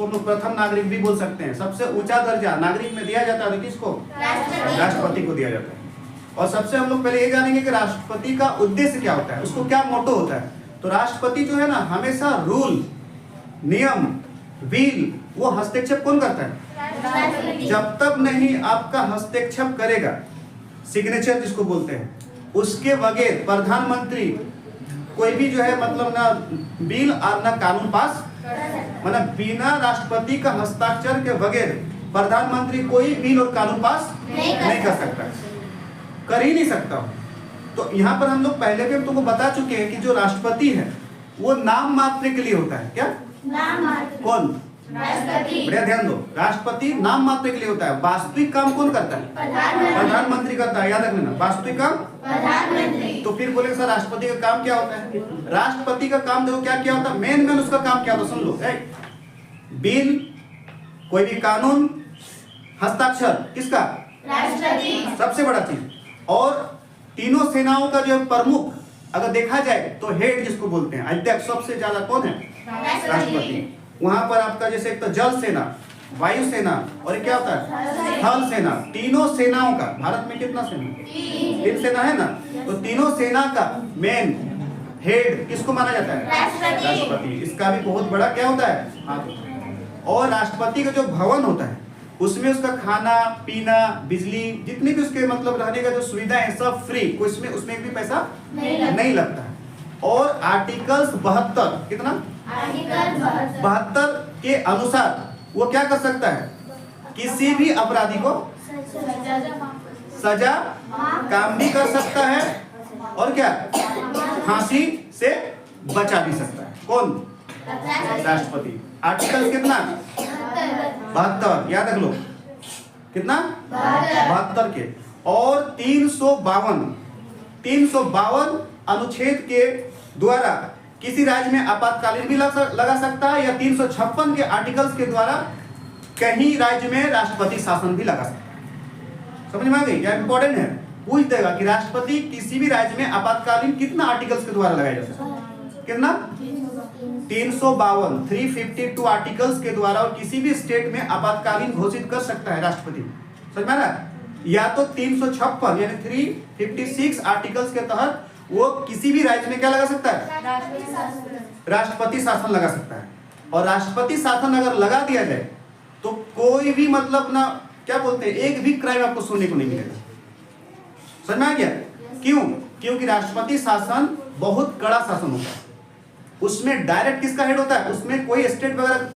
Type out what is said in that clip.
इसको हम लोग प्रथम नागरिक भी बोल सकते हैं। सबसे ऊंचा दर्जा नागरिक में दिया जाता है तो किसको? राष्ट्रपति को दिया जाता है। और सबसे हम लोग पहले ये जानेंगे कि राष्ट्रपति का उद्देश्य क्या होता है, उसको क्या मोटो होता है। तो राष्ट्रपति जो है ना, हमेशा रूल, नियम, बिल, वो हस्तक्षेप कौन करता है? जब तक नहीं आपका हस्तक्षेप करेगा, सिग्नेचर जिसको बोलते हैं, उसके बगैर प्रधानमंत्री कोई भी जो है मतलब ना बिल और ना कानून पास, मतलब बिना राष्ट्रपति का हस्ताक्षर के बगैर प्रधानमंत्री कोई बिल और कानून पास नहीं कर सकता, कर ही नहीं सकता। तो यहाँ पर हम लोग पहले भी तुमको बता चुके हैं कि जो राष्ट्रपति है वो नाम मात्र के लिए होता है। क्या नाम मात्र? कौन? राष्ट्रपति। बढ़िया ध्यान दो, राष्ट्रपति नाम मात्र के लिए होता है। वास्तविक काम कौन करता है? प्रधानमंत्री करता है। याद रख लेना, वास्तविक काम प्रधानमंत्री। तो फिर बोले सर राष्ट्रपति का काम क्या होता है? राष्ट्रपति का काम देखो क्या क्या होता है, मेन उसका काम क्या होता है सुन लो। बिल, कोई भी कानून, हस्ताक्षर किसका? राष्ट्रपति, सबसे बड़ा चीज। और तीनों सेनाओं का जो प्रमुख अगर देखा जाए तो हेड जिसको बोलते हैं, अध्यक्ष सबसे ज्यादा कौन है? राष्ट्रपति। वहां पर आपका जैसे एक तो जल सेना, वायु सेना और क्या होता है? थल सेना। तीनों सेनाओं का, भारत में कितना सेना? 3 सेना है ना। तो तीनों सेना का मेन हेड किसको माना जाता है? राष्ट्रपति। इसका भी बहुत बड़ा क्या होता है? हाथ होता है। और राष्ट्रपति का जो भवन होता है उसमें उसका खाना पीना, बिजली, जितनी भी उसके मतलब रहने का जो सुविधा है सब फ्री, कोई उसमें एक भी पैसा नहीं लगता है। और आर्टिकल्स 72, कितना? 72 के अनुसार वो क्या कर सकता है? किसी भी अपराधी को सजा काम भी कर सकता है और क्या फांसी से बचा भी सकता है। कौन? राष्ट्रपति। आर्टिकल कितना? 72, याद रख लो कितना? 72 के। और 352 अनुच्छेद के द्वारा किसी राज्य में आपातकालीन भी लगा सकता है, या 356 के आर्टिकल्स के द्वारा कहीं राज्य में राष्ट्रपति शासन भी लगा सकता है। समझ में आ गई? यह इंपॉर्टेंट है, पूछ देगा कि राष्ट्रपति किसी भी राज्य में आपातकालीन कितना आर्टिकल्स के द्वारा लगाया जा सकता है? कितना? 352, 352 आर्टिकल्स के द्वारा और किसी भी स्टेट में आपातकालीन घोषित कर सकता है राष्ट्रपति। समझ में आ रहा है? या तो 356 यानी 356 आर्टिकल्स के तहत वो किसी भी राज्य में क्या लगा सकता है? राष्ट्रपति शासन लगा सकता है। और राष्ट्रपति शासन अगर लगा दिया जाए तो कोई भी मतलब ना क्या बोलते हैं, एक भी क्राइम आपको सुनने को नहीं मिलेगा। समझ में आ गया? क्यों? क्योंकि राष्ट्रपति शासन बहुत कड़ा शासन होता है। उसमें डायरेक्ट किसका हेड होता है? उसमें कोई स्टेट वगैरह